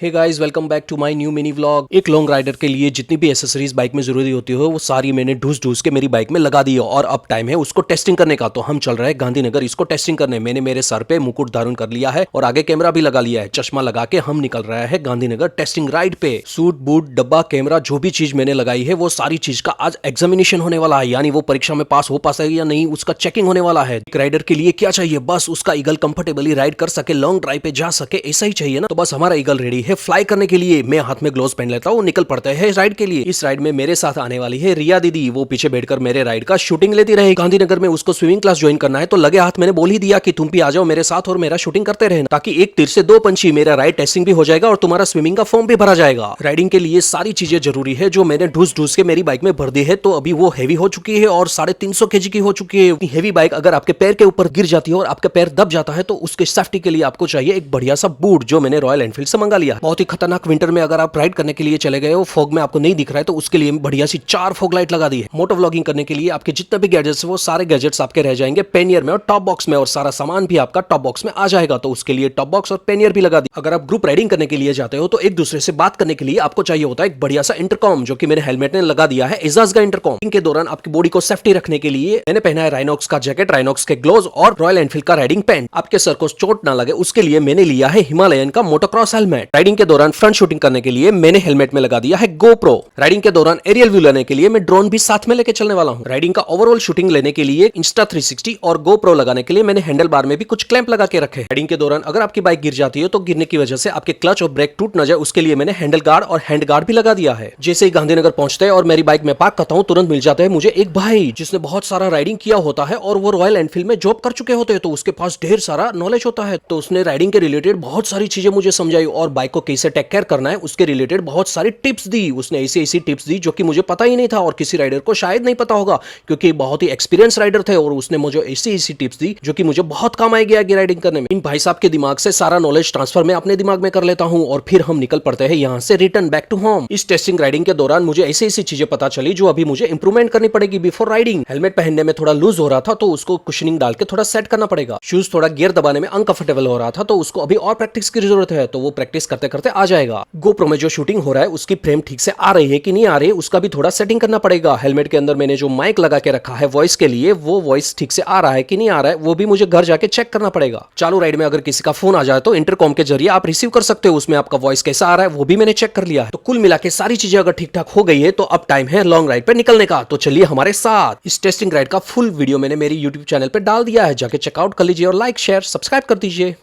Hey guys, welcome back to my new mini vlog. एक long rider के लिए जितनी भी एसेसरीज बाइक में जरूरी होती है वो सारी मैंने ढूस ढूस के मेरी बाइक में लगा दी है और अब टाइम है उसको टेस्टिंग करने का। तो हम चल रहे हैं गांधीनगर इसको टेस्टिंग करने। मैंने मेरे सर पे मुकुट धारण कर लिया है और आगे कैमरा भी लगा लिया है। चश्मा लगा के हम निकल रहे हैं गांधीनगर टेस्टिंग राइड पे। सूट बूट डब्बा कैमरा जो भी चीज मैंने लगाई है वो सारी चीज का आज एग्जामिनेशन होने वाला है, यानी वो परीक्षा में पास हो पास है या नहीं उसका चेकिंग होने वाला है। एक राइडर के लिए क्या चाहिए? बस उसका ईगल कंफर्टेबली राइड कर सके, लॉन्ग ड्राइव पे जा सके, ऐसा ही चाहिए ना। तो बस हमारा ईगल रेडी है फ्लाई करने के लिए। मैं हाथ में ग्लोव्स पहन लेता हूँ, निकल पड़ते हैं राइड के लिए। इस राइड में मेरे साथ आने वाली है रिया दीदी। वो पीछे बैठकर मेरे राइड का शूटिंग लेती रहे। गांधीनगर में उसको स्विमिंग क्लास ज्वाइन करना है तो लगे हाथ मैंने बोल ही दिया कि तुम भी आ जाओ मेरे साथ और मेरा शूटिंग करते रहना, ताकि एक तीर से दो पंछी, मेरा राइड टेस्टिंग भी हो जाएगा और तुम्हारा स्विमिंग का फॉर्म भी भरा जाएगा। राइडिंग के लिए सारी चीजें जरूरी है जो मैंने ढूस ढूस के मेरी बाइक में भर दी है। तो अभी वो हैवी हो चुकी है और 350 kg की हो चुकी है। हैवी बाइक अगर आपके पैर के ऊपर गिर जाती है और आपका पैर दब जाता है तो उसके सेफ्टी के लिए आपको चाहिए एक बढ़िया सा बूट, जो मैंने रॉयल एनफील्ड से मंगा लिया। बहुत ही खतरनाक विंटर में अगर आप राइड करने के लिए चले गए हो, फॉग में आपको नहीं दिख रहा है, तो उसके लिए बढ़िया सी 4 फॉग लाइट लगा दी है। मोटो व्लॉगिंग करने के लिए आपके जितने भी गैजेट्स वो सारे गैजेट्स आपके रह जाएंगे पेनियर में और टॉप बॉक्स में, और सारा सामान भी आपका टॉप बॉक्स में आ जाएगा। तो उसके लिए टॉप बॉक्स और पेनियर भी लगा दी। अगर आप ग्रुप राइडिंग करने के लिए जाते हो तो एक दूसरे से बात करने के लिए आपको चाहिए होता है एक बढ़िया सा इंटरकॉम, जो कि मेरे हेलमेट ने लगा दिया है एजाज का इंटरकॉम। के दौरान आपकी बॉडी को सेफ्टी रखने के लिए मैंने पहना है राइनॉक्स का जैकेट, राइनॉक्स के ग्लोव्स और रॉयल एनफील्ड का राइडिंग पैंट। आपके सर को चोट ना लगे उसके लिए मैंने लिया है हिमालयन का मोटोक्रॉस हेलमेट। राइडिंग के दौरान फ्रंट शूटिंग करने के लिए मैंने हेलमेट में लगा दिया है गोप्रो। राइडिंग के दौरान एरियल व्यू लेने के लिए मैं ड्रोन भी साथ में लेके चलने वाला हूँ। राइडिंग का ओवरऑल शूटिंग लेने के लिए इंस्टा 360 और गोप्रो लगाने के लिए मैंने हैंडल बार में भी कुछ क्लैंप लगा के रखे। राइडिंग के दौरान अगर आपकी बाइक गिर जाती है तो गिरने की वजह से आपके क्लच और ब्रेक टूट न जाए उसके लिए मैंने हैंडल गार्ड और हैंड गार्ड भी लगा दिया है। जैसे ही गांधीनगर पहुंचते हैं और मेरी बाइक में पार्क करता हूँ, तुरंत मिल जाता है मुझे एक भाई जिसने बहुत सारा राइडिंग किया होता है और वो रॉयल एनफील्ड में जॉब कर चुके होते हैं, तो उसके पास ढेर सारा नॉलेज होता है। तो उसने राइडिंग के रिलेटेड बहुत सारी चीजें मुझे समझाई और बाइक को कैसे टेक केयर करना है उसके रिलेटेड बहुत सारी टिप्स दी। उसने ऐसी टिप्स दी जो कि मुझे पता ही नहीं था और किसी राइडर को शायद नहीं पता होगा, क्योंकि बहुत ही एक्सपीरियंस राइडर थे और उसने मुझे ऐसी टिप्स दी जो कि मुझे बहुत काम आएगी आगे राइडिंग करने में। इन भाई साहब के दिमाग से सारा नॉलेज ट्रांसफर मैं अपने दिमाग में कर लेता हूं और फिर हम निकल पड़ते हैं यहां से रिटर्न बैक टू होम। इस टेस्टिंग राइडिंग के दौरान मुझे ऐसी चीजें पता चली जो अभी मुझे इंप्रूवमेंट करनी पड़ेगी बिफोर राइडिंग। हेलमेट पहनने में थोड़ा लूज हो रहा था तो उसको कुशनिंग डाल के थोड़ा सेट करना पड़ेगा। शूज थोड़ा गियर दबाने में अनकंफर्टेबल हो रहा था तो उसको अभी और प्रैक्टिस की जरूरत है, तो वो प्रैक्टिस करते करते आ जाएगा। गोप्रो में जो शूटिंग हो रहा है उसकी फ्रेम ठीक से आ रही है कि नहीं आ रही है उसका भी थोड़ा सेटिंग करना पड़ेगा। हेलमेट के अंदर मैंने जो माइक लगा के रखा है वॉइस के लिए, वो वॉइस ठीक से आ रहा है कि नहीं आ रहा है वो भी मुझे घर जाके चेक करना पड़ेगा। चालू राइड में अगर किसी का फोन आ जाए तो इंटरकॉम के जरिए आप रिसीव कर सकते हो, उसमें आपका वॉइस कैसा आ रहा है वो भी मैंने चेक कर लिया है। तो कुल मिला के सारी चीजें अगर ठीक ठाक हो गई है तो अब टाइम है लॉन्ग राइड पे निकलने का। तो चलिए हमारे साथ। इस टेस्टिंग राइड का फुल वीडियो मैंने मेरी यूट्यूब चैनल पे डाल दिया है, जाके चेकआउट कर लीजिए और लाइक शेयर सब्सक्राइब कर दीजिए।